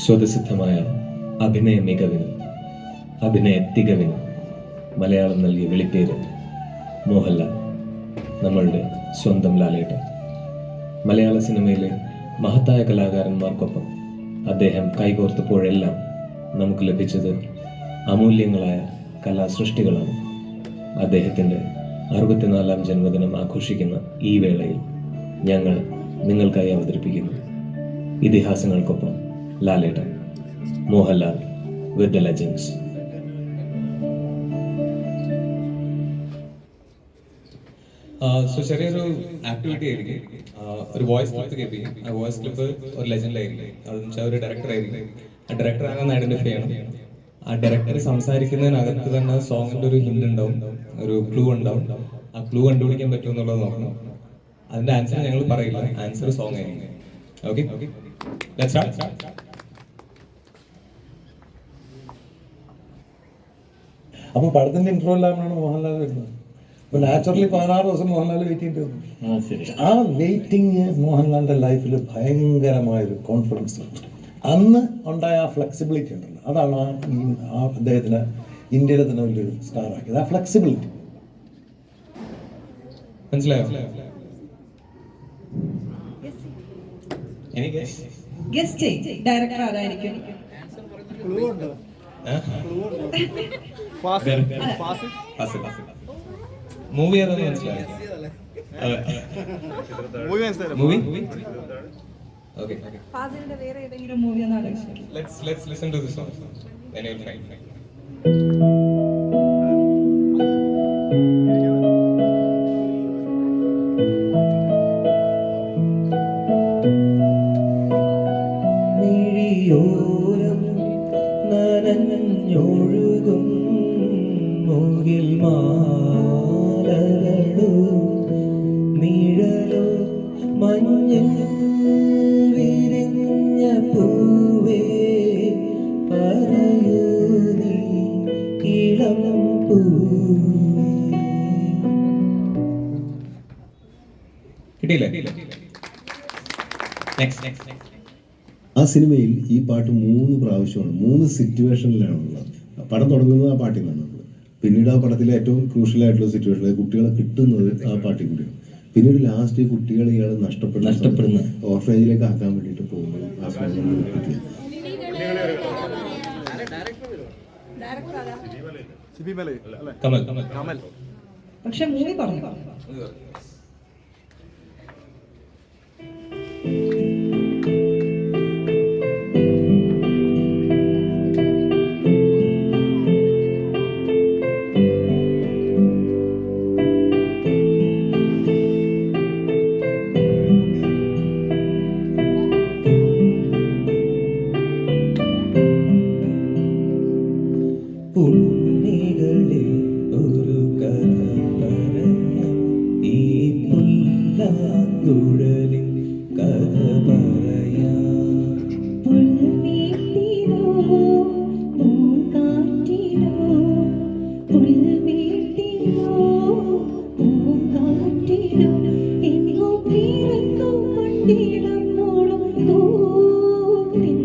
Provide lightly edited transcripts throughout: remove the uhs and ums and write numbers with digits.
സ്വതസിദ്ധമായ അഭിനയ മികവിന്, അഭിനയ തികവിന് മലയാളം നൽകിയ വിളിപ്പേര് മോഹൻലാൽ, നമ്മളുടെ സ്വന്തം ലാലേട്ടൻ. മലയാള സിനിമയിലെ മഹത്തായ കലാകാരന്മാർക്കൊപ്പം അദ്ദേഹം കൈകോർത്തപ്പോഴെല്ലാം നമുക്ക് ലഭിച്ചത് അമൂല്യങ്ങളായ കലാസൃഷ്ടികളാണ്. അദ്ദേഹത്തിൻ്റെ 64-ാം ജന്മദിനം ആഘോഷിക്കുന്ന ഈ വേളയിൽ ഞങ്ങൾ നിങ്ങൾക്കായി അവതരിപ്പിക്കുന്നു ഇതിഹാസങ്ങൾക്കൊപ്പം ലാലേട്ടൻ, മോഹൻലാൽ വിത്ത് ദ ലെജൻഡ്സ്. ചെറിയൊരു ആക്ടിവിറ്റി ആയിരിക്കും, ഒരു വോയിസ് ക്ലിപ്പ് കേൾപ്പിക്കും. ആ വോയിസ് ക്ലിപ്പ് ഒരു ലെജൻഡായിരിക്കും. അതെന്ന് വെച്ചാൽ ഒരു ഡയറക്ടർ ആയിരിക്കും. ആ ഡയറക്ടർ ആണെന്ന് ഐഡന്റിഫൈ ചെയ്യണം. ആ ഡയറക്ടർ സംസാരിക്കുന്നതിനകത്ത് തന്നെ സോങ്ങിന്റെ ഒരു ഹിന്റ് ഉണ്ടാവും, ഒരു ക്ലൂ ഉണ്ടാവും. ആ ക്ലൂ കണ്ടുപിടിക്കാൻ പറ്റുമെന്നുള്ളത് നോക്കണം. അതിന്റെ ആൻസർ ഞങ്ങൾ പറയില്ല, ആൻസർ സോങ് ആയിരിക്കും. Okay, let's start. അപ്പോൾ പടത്തിന്റെ ഇൻട്രോ എല്ലാമാണ് മോഹൻലാൽ വരുന്നത്. അപ്പോൾ നാച്ചുറലി 16 ദിവസം മോഹൻലാൽ വെയിറ്റ് ചെയ്യേണ്ടി വന്നു. ആ വെയിറ്റിംഗ് മോഹൻലാലിന്റെ ലൈഫിൽ ഭയങ്കരമായൊരു കോൺഫിഡൻസ് ഉണ്ട്. അന്ന് ഉണ്ടായ ആ ഫ്ലെക്സിബിലിറ്റി ഉണ്ടല്ലോ, അതാണ് ആ അദ്ദേഹത്തിന് ഇന്ത്യയിലെ തന്നെ വലിയൊരു സ്റ്റാർ ആക്കിയത്. ആ ഫ്ലെക്സിബിലിറ്റി മനസ്സിലായോ? ഡയറക്ടർ ആരായിരിക്കും? മൂവി ഏതാണെന്ന് മനസ്സിലായോ? മൂവി ഓക്കേ, ഫാസിലിന്റെ വേറെ ഏതെങ്കിലും മൂവി ഒന്ന് ആലോചിച്ചു. let's listen to this song, then you'll find. മിഴിയോരം നനഞ്ഞൊഴുകും മുകിൽ മാലകളോ നിഴലോ മഞ്ഞിൽ വിരിഞ്ഞ പൂവേ പറയൂ നീ ഇളം പൂവേ. കിട്ടിയില്ലേ? നെക്സ്റ്റ്. ആ സിനിമയിൽ ഈ പാട്ട് 3 പ്രാവശ്യമാണ്, 3 സിറ്റുവേഷനിലാണുള്ളത്. പടം തുടങ്ങുന്നത് ആ പാട്ടിൽ നിന്നാണ്. പിന്നീട് ആ പടത്തിലെ ഏറ്റവും ക്രൂഷ്യലായിട്ടുള്ള സിറ്റുവേഷൻ കുട്ടികളെ കിട്ടുന്നത് ആ പാട്ടിൽ കൂടിയാണ്. പിന്നീട് ലാസ്റ്റ് ഈ കുട്ടികളെ ഇയാൾ നഷ്ടപ്പെടുന്ന ഓർഫനേജിലേക്ക് ആക്കാൻ വേണ്ടിയിട്ട് പോകുമ്പോൾ ആ സിനിമ കമൽ. പക്ഷെ മൂവി പറഞ്ഞു. ഉണ്ണികളിൽ ഒരു കഥ പറയാം, ഈ പുല്ലാങ്കുഴലിൻ കഥ പറയാം. പുൽമേട്ടിലോ പൂങ്കാറ്റിലോ പുൽമേട്ടിലോ പൂങ്കാറ്റിലോ എങ്ങോ പിറക്കും പണ്ടിടമോളും കൂട്ടിൽ.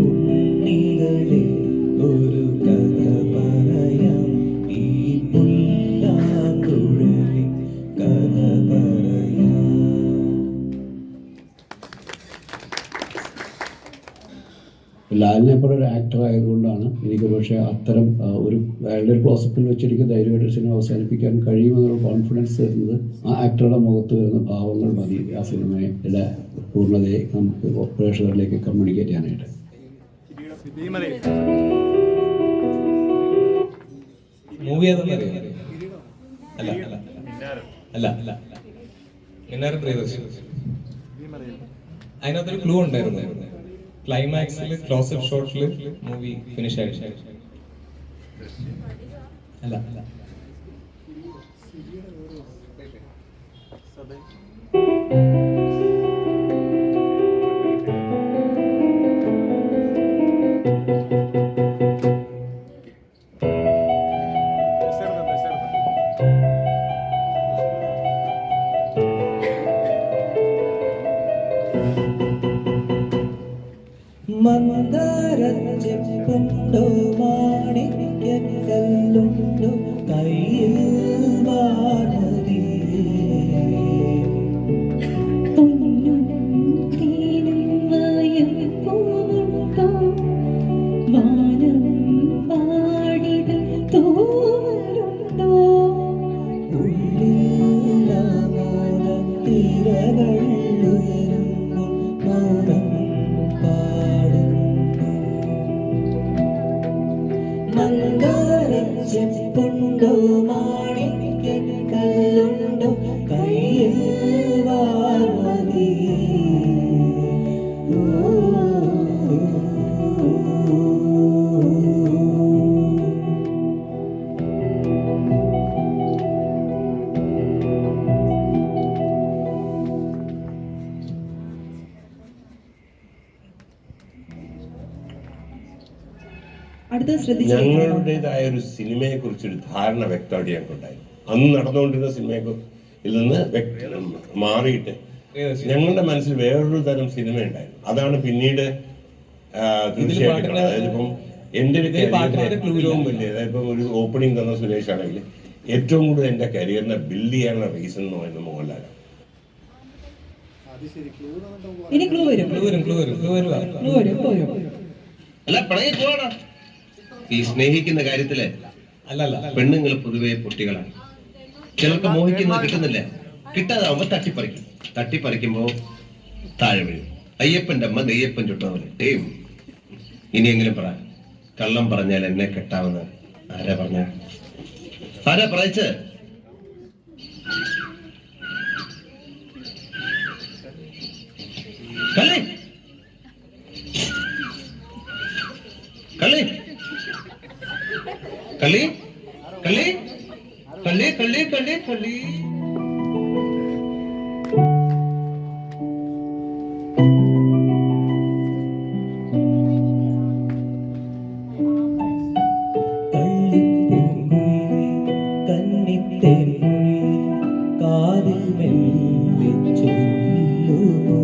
ഉണ്ണികളിൽ ഒരു കഥ പറയാം, ഈ പുല്ലാങ്കുഴലിൻ കഥ പറയാം. ലാലിനെ പോലെ ഒരു ആക്ടർ ആയതുകൊണ്ടാണ് എനിക്ക് പക്ഷേ അത്തരം ഒരു അയാളുടെ ഒരു ക്ലോസപ്പിൽ വെച്ച് എനിക്ക് ധൈര്യമായിട്ട് സിനിമ അവസാനിപ്പിക്കാൻ കഴിയുമെന്നുള്ള കോൺഫിഡൻസ് തരുന്നത് ആ ആക്ടറുടെ മുഖത്ത് വരുന്ന ഭാവങ്ങൾ മതി ആ സിനിമയുടെ പൂർണ്ണതയെ നമുക്ക് പ്രേക്ഷകരിലേക്ക് കമ്മ്യൂണിക്കേറ്റ് ചെയ്യാനായിട്ട്. മൂവി ഏതാണെന്ന് അറിയാം? അല്ല മിന്നാരം പ്രിയദർശൻ. അതിനകത്തൊരു ക്ലൂ ഉണ്ടായിരുന്നു. ക്ലൈമാക്സിൽ ക്ലോസപ്പ് ഷോട്ടിൽ മൂവി ഫിനിഷ് ആയിട്ട്. അല്ല മന്ദാരച്ചെപ്പുണ്ടോ മാണിക്യക്കല്ലുണ്ടോ കയ്യിൽ വാർമതി പൊന്നും തേനും വയമ്പുമുണ്ടോ വാനം പാടിത തൂവലുണ്ടോ ഉള്ളിലാമോദത്തിരകൾ ഉയരുമ്പോൾ മൗനം പാടുന്നു മന്ദാരച്ചെപ്പുണ്ടോ മാണിക്യക്കല്ലുണ്ടോ കയ്യിൽ വാർമതി അടുത്തത് ശ്രദ്ധിച്ചു ഞങ്ങളുടേതായ ഒരു സിനിമയെ കുറിച്ചൊരു ധാരണ വ്യക്തമായിട്ട് ഞങ്ങൾക്കുണ്ടായിരുന്നു. അന്ന് നടന്നുകൊണ്ടിരുന്ന സിനിമയിൽ നിന്ന് മാറിയിട്ട് ഞങ്ങളുടെ മനസ്സിൽ വേറൊരു തരം സിനിമ ഉണ്ടായിരുന്നു. അതാണ് പിന്നീട് തീർച്ചയായിട്ടും അതായത് ഇപ്പം എൻ്റെ ഒരു കരിയറിന്റെ ഏറ്റവും വലിയ അതായത് ഇപ്പം ഒരു ഓപ്പണിംഗ് തന്ന സുരേഷ് ആണെങ്കിൽ ഏറ്റവും കൂടുതൽ എൻ്റെ കരിയറിനെ ബിൽഡ് ചെയ്യാനുള്ള റീസൺ എന്ന് പറയുന്നത് മോഹൻലാലാണ്. ഇനി ക്ലൂ വരും അല്ല പ്രണയം പോവാണോ ഈ സ്നേഹിക്കുന്ന കാര്യത്തില് അല്ലല്ല പെണ്ണുങ്ങൾ പൊതുവെ പൊട്ടികളാണ്. ചിലർക്ക് മോഹിക്കുന്നത് കിട്ടുന്നില്ല, കിട്ടാതാവുമ്പോ തട്ടിപ്പറിക്കുമ്പോ താഴെ വീഴും. അയ്യപ്പന്റെ അമ്മ നെയ്യപ്പൻ ചുട്ടപോലെ. ഇനിയെങ്കിലും പറ, കള്ളം പറഞ്ഞാൽ എന്നെ കെട്ടാമെന്ന് ആരാ പറയിച്ച്? കള്ളി കള്ളി കള്ളി കള്ളി കള്ളി കള്ളി കള്ളി കള്ളി കാതിൽ മെല്ലെ ചൊല്ലുമോ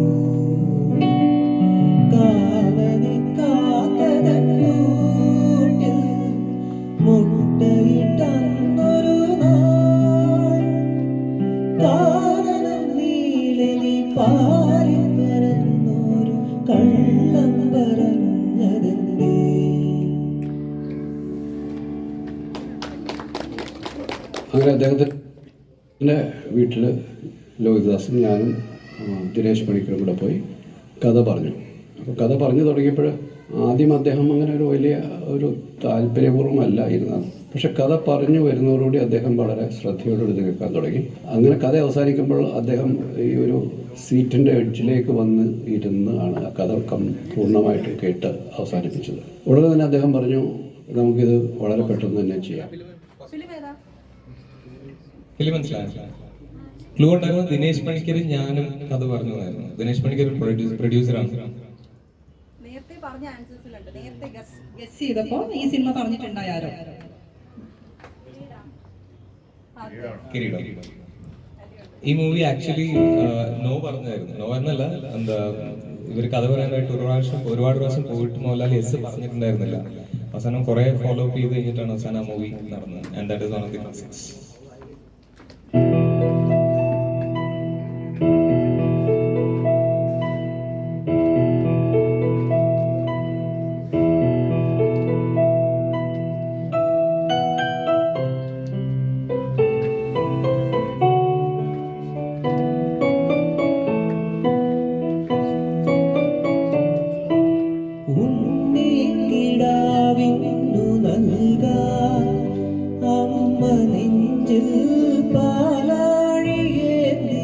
കാവതി കാക്കതൂട്ടിൽ മുട്ടയിട്ടന്നൊരു നാൾ കാനനം നീളെ നീ പാറി പറന്നൊരു കള്ളം പറഞ്ഞതെന്തേ അങ്ങനെ അദ്ദേഹത്തിൻ്റെ വീട്ടിൽ ലോഹിതദാസും ഞാനും ദിനേശ് പണിക്കരും കൂടെ പോയി കഥ പറഞ്ഞു. അപ്പോൾ കഥ പറഞ്ഞു തുടങ്ങിയപ്പോൾ ആദ്യം അദ്ദേഹം അങ്ങനെ ഒരു വലിയ ഒരു താല്പര്യപൂർവ്വമല്ല ഇരുന്നത്. പക്ഷെ കഥ പറഞ്ഞു വരുന്നതോടുകൂടി അദ്ദേഹം വളരെ ശ്രദ്ധയോടുകൂടി ഇത് കേൾക്കാൻ തുടങ്ങി. അങ്ങനെ കഥ അവസാനിക്കുമ്പോൾ അദ്ദേഹം ഈ ഒരു സീറ്റിൻ്റെ എഡ്ജിലേക്ക് വന്ന് ഇരുന്ന് ആണ് ആ കഥ പൂർണ്ണമായിട്ട് കേട്ട് അവസാനിപ്പിച്ചത്. ഉടനെ തന്നെ അദ്ദേഹം പറഞ്ഞു, നമുക്കിത് വളരെ പെട്ടെന്ന് തന്നെ ചെയ്യാം. ഫിലിം മനസ്സിലായി. ക്ലൂ ഉണ്ടായിരുന്നു. ദിനേശ് പണിക്കർ ഞാനും കഥ പറഞ്ഞതായിരുന്നു. ദിനേശ് പണിക്കർ പ്രൊഡ്യൂസറാണ്. നേരത്തെ പറഞ്ഞ ആൻസേഴ്സിലുണ്ട്. നേരത്തെ ഗസ് ചെയ്തപ്പോ ഈ സിനിമ പറഞ്ഞിട്ടുണ്ടായാരോ? കിരീടം. ഈ മൂവി ആക്ച്വലി നോ പറഞ്ഞായിരുന്നു. നോ എന്നല്ല, എന്താ ഇവർ കഥ പറയാനായിട്ട് ഒരുപാട് പ്രാവശ്യം പോയിട്ട് മോഹൻലാൽ യെസ് പറഞ്ഞിട്ടുണ്ടായിരുന്നില്ല. അവസാനം കുറെ ഫോളോ അപ്പ് ചെയ്ത് കഴിഞ്ഞിട്ടാണ് അവസാനം ആ മൂവി നടന്നത്. And that is one of the classics. ഉണ്ണിക്കിടാവിന്നു നൽകാൻ അമ്മ നെഞ്ചിൽ പാലാഴിയേന്തി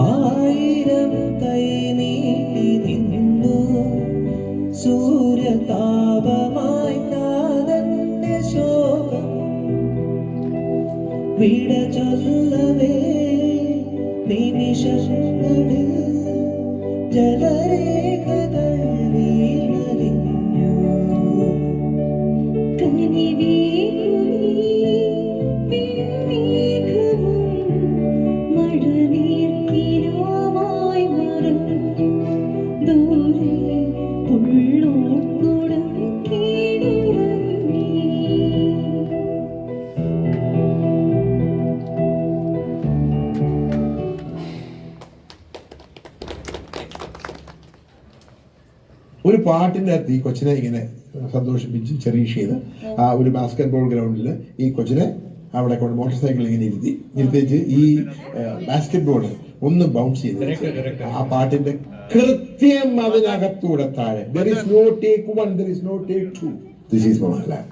ആയിരം കൈ നീട്ടി നിന്നു സൂര്യതാപമായി കാതന്റെ ശോകം വിട ചൊല്ലവേ നിമിഷങ്ങളിൽ ജലരേഖകൾ വീണലിഞ്ഞു മഴനീർക്കിനാവായി മറന്നു ദൂരെ ഒരു പാട്ടിൻ്റെ അകത്ത് ഈ കൊച്ചിനെ ഇങ്ങനെ സന്തോഷിപ്പിച്ച് ചെറിയഷ് ചെയ്ത് ആ ഒരു ബാസ്കറ്റ് ബോൾ ഗ്രൗണ്ടിൽ ഈ കൊച്ചിനെ അവിടെ കൊണ്ട് മോട്ടോർ സൈക്കിൾ ഇങ്ങനെ ഇരുത്തിച്ച് ഈ ബാസ്കറ്റ് ബോൾ ഒന്ന് ബൗൺസ് ചെയ്ത് ആ പാട്ടിന്റെ കൃത്യം അതിനകത്തൂടെ താഴെ there is no take 1, there is no take 2. This is Mohanlal.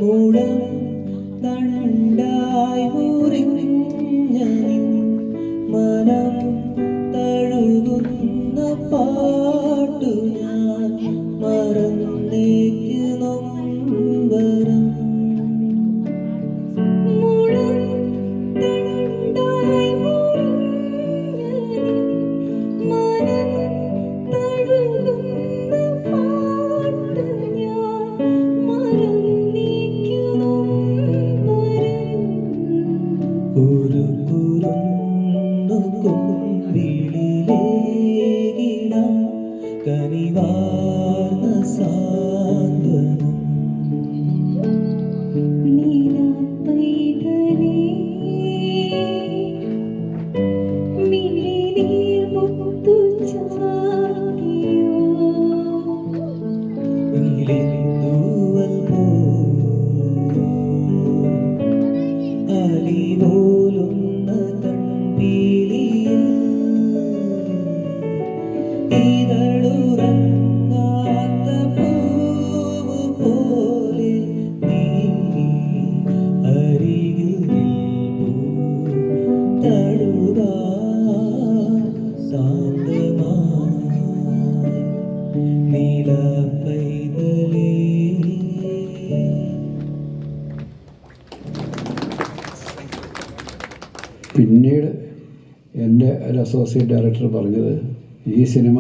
മൂടം തണ്ടായി മുറിഞ്ഞ നിൻ മനം തഴുകുന്ന പാട്ടു ഞാൻ മറന്നേക്ക് നൊമ്പരം ഒരു കുറുന്നു കുമ്പിളിലേകിടാം കനിവാർന്ന സാന്ത്വനം തൂവൽ പോലുന്ന കൺപീലിയിൽ ഇതളുറങ്ങാത്ത പൂവ് പോലെ നീ അരികിൽ തഴുക ശാന്തമായി നീല പൈതലേ. പിന്നീട് എൻ്റെ ഒരു അസോസിയേറ്റ് ഡയറക്ടർ പറഞ്ഞത് ഈ സിനിമ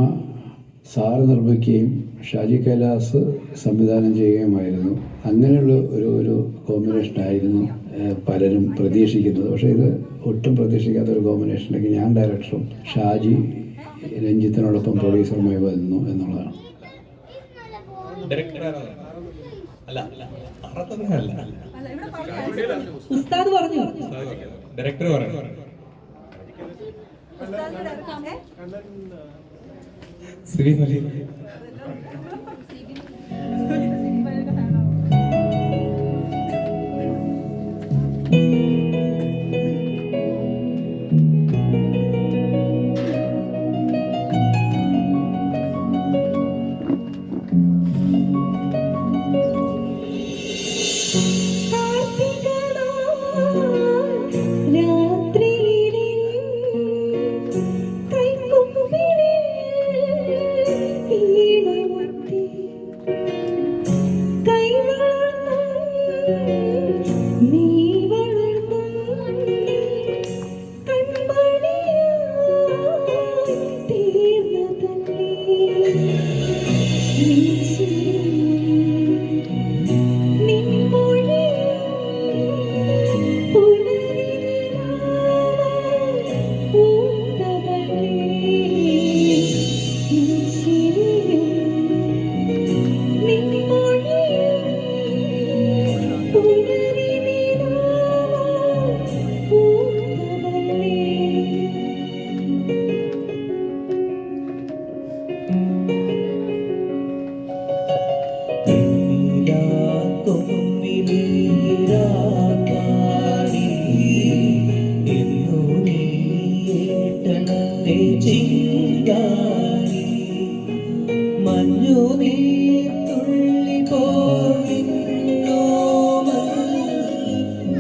സാറ് നിർമ്മിക്കുകയും ഷാജി കൈലാസ് സംവിധാനം ചെയ്യുകയുമായിരുന്നു. അങ്ങനെയുള്ള ഒരു കോമ്പിനേഷനായിരുന്നു പലരും പ്രതീക്ഷിക്കുന്നത്. പക്ഷേ ഇത് ഒട്ടും പ്രതീക്ഷിക്കാത്ത ഒരു കോമ്പിനേഷനിലേക്ക് ഞാൻ ഡയറക്ടറും ഷാജി രഞ്ജിത്തിനോടൊപ്പം പ്രൊഡ്യൂസറുമായി വരുന്നു എന്നുള്ളതാണ്. ഉസ്താദ് പറഞ്ഞു ഡയറക്ടർ പറഞ്ഞു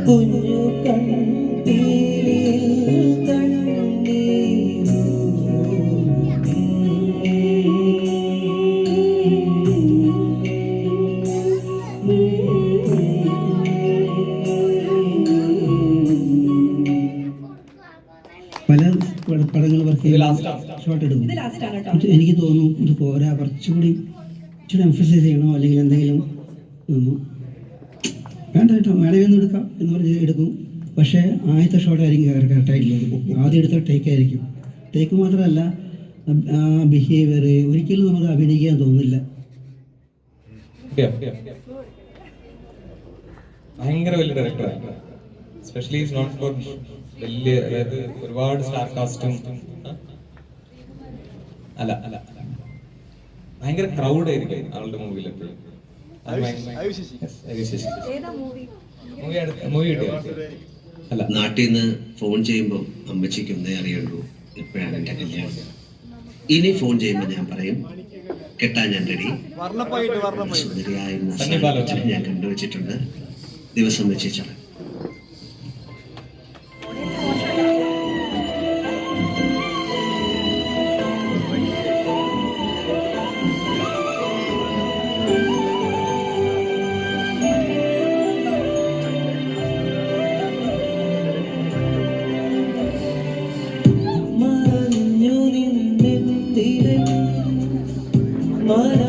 കുഞ്ഞു കൺപീലിയിൽ കണ്ണീരു പല പടങ്ങൾ വർക്ക് ഷോട്ട് എടുക്കും. എനിക്ക് തോന്നുന്നു ഇത് പോരാ, കുറച്ചുകൂടി എംഫസൈസ് ചെയ്യണോ അല്ലെങ്കിൽ എന്തെങ്കിലും വേണ്ട കേട്ടോ വേണമെങ്കിൽ ഒന്ന് എടുക്കാം എന്ന് പറഞ്ഞ് എടുക്കും. പക്ഷേ ആദ്യത്തെ ഷോട്ട് ആയിരിക്കും കറക്റ്റായിട്ടുള്ളത്. ആദ്യം എടുത്ത ടേക്ക് ആയിരിക്കും. ടേക്ക് മാത്രമല്ല ബിഹേവിയർ ഒരിക്കലും നമുക്ക് അഭിനയിക്കാൻ തോന്നില്ല. ഭയങ്കര വലിയ ഡയറക്ടറാണ്. എസ്പെഷ്യലി ഈസ് നോട്ട് ഫോർ വലിയ, അതായത് ഒരുപാട് സ്റ്റാർ കാസ്റ്റും അല്ല അല്ല ഭയങ്കര ക്രൗഡ് ആയിരിക്കും ആളുടെ മൂവിയിൽ എപ്പോഴും. മൂവി കിട്ടിയോ? അല്ല, നാട്ടിൽ നിന്ന് ഫോൺ ചെയ്യുമ്പോൾ അമ്മച്ചിക്ക് ഒന്നേ അറിയുള്ളൂ എപ്പോഴാണ് എൻ്റെ കല്യാണം. ഇനി ഫോൺ ചെയ്യുമ്പോൾ ഞാൻ പറയും കെട്ടാൻ ഞാൻ റെഡി. സുന്ദരിയായ ഞാൻ കണ്ടുവച്ചിട്ടുണ്ട്, ദിവസം നിശ്ചയിച്ചത്. മറഞ്ഞു നിന്നെത്തിരെ മറ